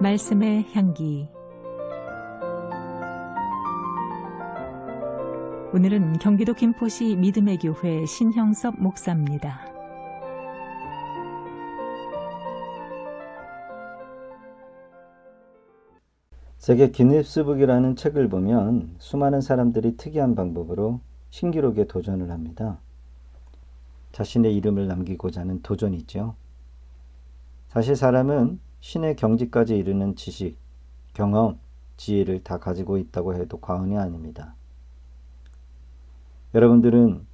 말씀의 향기. 오늘은 경기도 김포시 믿음의 교회 신형섭 목사입니다. 세계 기네스북이라는 책을 보면 수많은 사람들이 특이한 방법으로 신기록에 도전을 합니다. 자신의 이름을 남기고자 하는 도전이죠. 사실 사람은 신의 경지까지 이르는 지식, 경험, 지혜를 다 가지고 있다고 해도 과언이 아닙니다. 여러분들은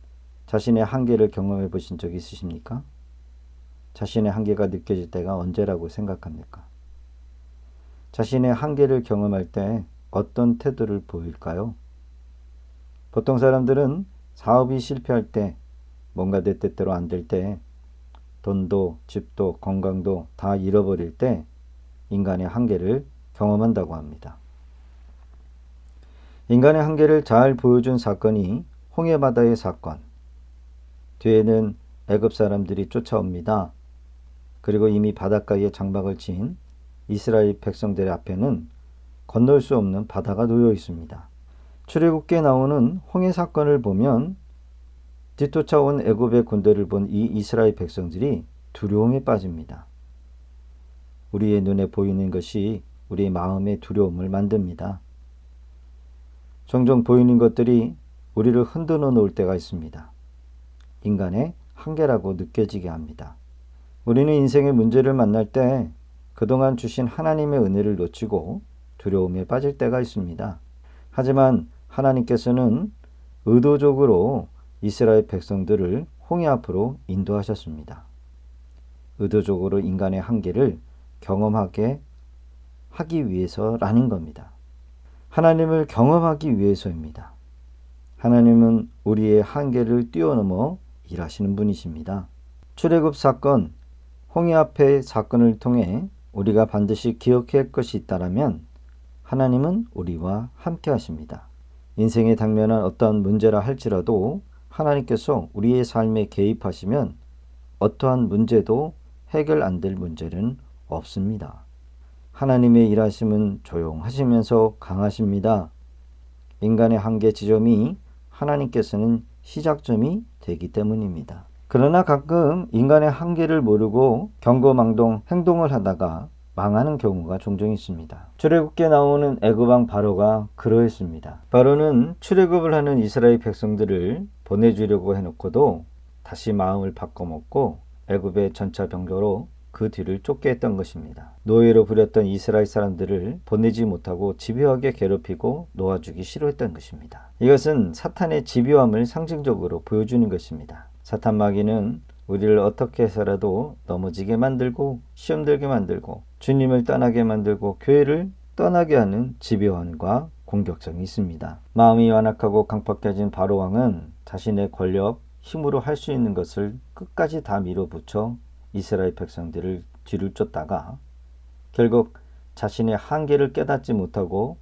자신의 한계를 경험해 보신 적 있으십니까? 자신의 한계가 느껴질 때가 언제라고 생각합니까? 자신의 한계를 경험할 때 어떤 태도를 보일까요? 보통 사람들은 사업이 실패할 때, 뭔가 내 뜻대로 안 될 때, 돈도 집도 건강도 다 잃어버릴 때 인간의 한계를 경험한다고 합니다. 인간의 한계를 잘 보여준 사건이 홍해바다의 사건. 뒤에는 애굽 사람들이 쫓아옵니다. 그리고 이미 바닷가에 장막을 친 이스라엘 백성들 앞에는 건널 수 없는 바다가 놓여 있습니다. 출애굽기에 나오는 홍해 사건을 보면 뒤쫓아온 애굽의 군대를 본 이 이스라엘 백성들이 두려움에 빠집니다. 우리의 눈에 보이는 것이 우리의 마음의 두려움을 만듭니다. 종종 보이는 것들이 우리를 흔들어 놓을 때가 있습니다. 인간의 한계라고 느껴지게 합니다. 우리는 인생의 문제를 만날 때 그동안 주신 하나님의 은혜를 놓치고 두려움에 빠질 때가 있습니다. 하지만 하나님께서는 의도적으로 이스라엘 백성들을 홍해 앞으로 인도하셨습니다. 의도적으로 인간의 한계를 경험하게 하기 위해서라는 겁니다. 하나님을 경험하기 위해서입니다. 하나님은 우리의 한계를 뛰어넘어 일하시는 분이십니다. 출애굽 사건, 홍해 앞의 사건을 통해 우리가 반드시 기억해야 할 것이 있다면 하나님은 우리와 함께 하십니다. 인생에 당면한 어떠한 문제라 할지라도 하나님께서 우리의 삶에 개입하시면 어떠한 문제도 해결 안 될 문제는 없습니다. 하나님의 일하심은 조용하시면서 강하십니다. 인간의 한계 지점이 하나님께서는 시작점이 되기 때문입니다. 그러나 가끔 인간의 한계를 모르고 경거망동 행동을 하다가 망하는 경우가 종종 있습니다. 출애굽기에 나오는 애굽왕 바로가 그러했습니다. 바로는 출애굽을 하는 이스라엘 백성들을 보내주려고 해놓고도 다시 마음을 바꿔먹고 애굽의 전차 병거로 그 뒤를 쫓게 했던 것입니다. 노예로 부렸던 이스라엘 사람들을 보내지 못하고 집요하게 괴롭히고 놓아주기 싫어했던 것입니다. 이것은 사탄의 집요함을 상징적으로 보여주는 것입니다. 사탄 마귀는 우리를 어떻게 해서라도 넘어지게 만들고 시험 들게 만들고 주님을 떠나게 만들고 교회를 떠나게 하는 집요함과 공격성이 있습니다. 마음이 완악하고 강팍해진 바로왕은 자신의 권력, 힘으로 할 수 있는 것을 끝까지 다 밀어붙여 이스라엘 백성들을 뒤를 쫓다가 결국 자신의 한계를 깨닫지 못하고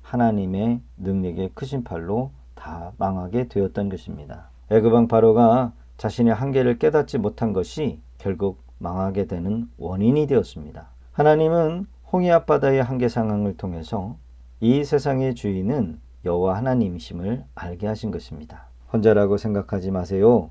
하나님의 능력의 크신 팔로 다 망하게 되었던 것입니다. 애굽왕 바로가 자신의 한계를 깨닫지 못한 것이 결국 망하게 되는 원인이 되었습니다. 하나님은 홍해 앞바다의 한계 상황을 통해서 이 세상의 주인은 여호와 하나님이심을 알게 하신 것입니다. 혼자라고 생각하지 마세요.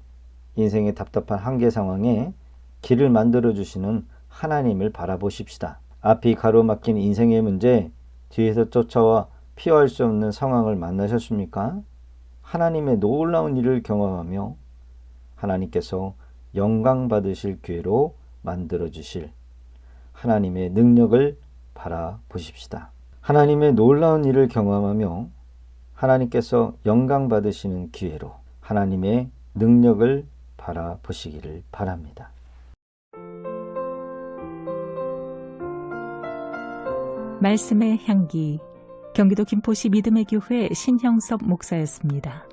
인생의 답답한 한계 상황에 길을 만들어 주시는 하나님을 바라보십시다. 앞이 가로막힌 인생의 문제, 뒤에서 쫓아와 피할 수 없는 상황을 만나셨습니까? 하나님의 놀라운 일을 경험하며 하나님께서 영광 받으실 기회로 만들어 주실 하나님의 능력을 바라보십시다. 하나님의 놀라운 일을 경험하며 하나님께서 영광 받으시는 기회로 하나님의 능력을 바라보시기를 바랍니다. 말씀의 향기. 경기도 김포시 믿음의 교회 신형섭 목사였습니다.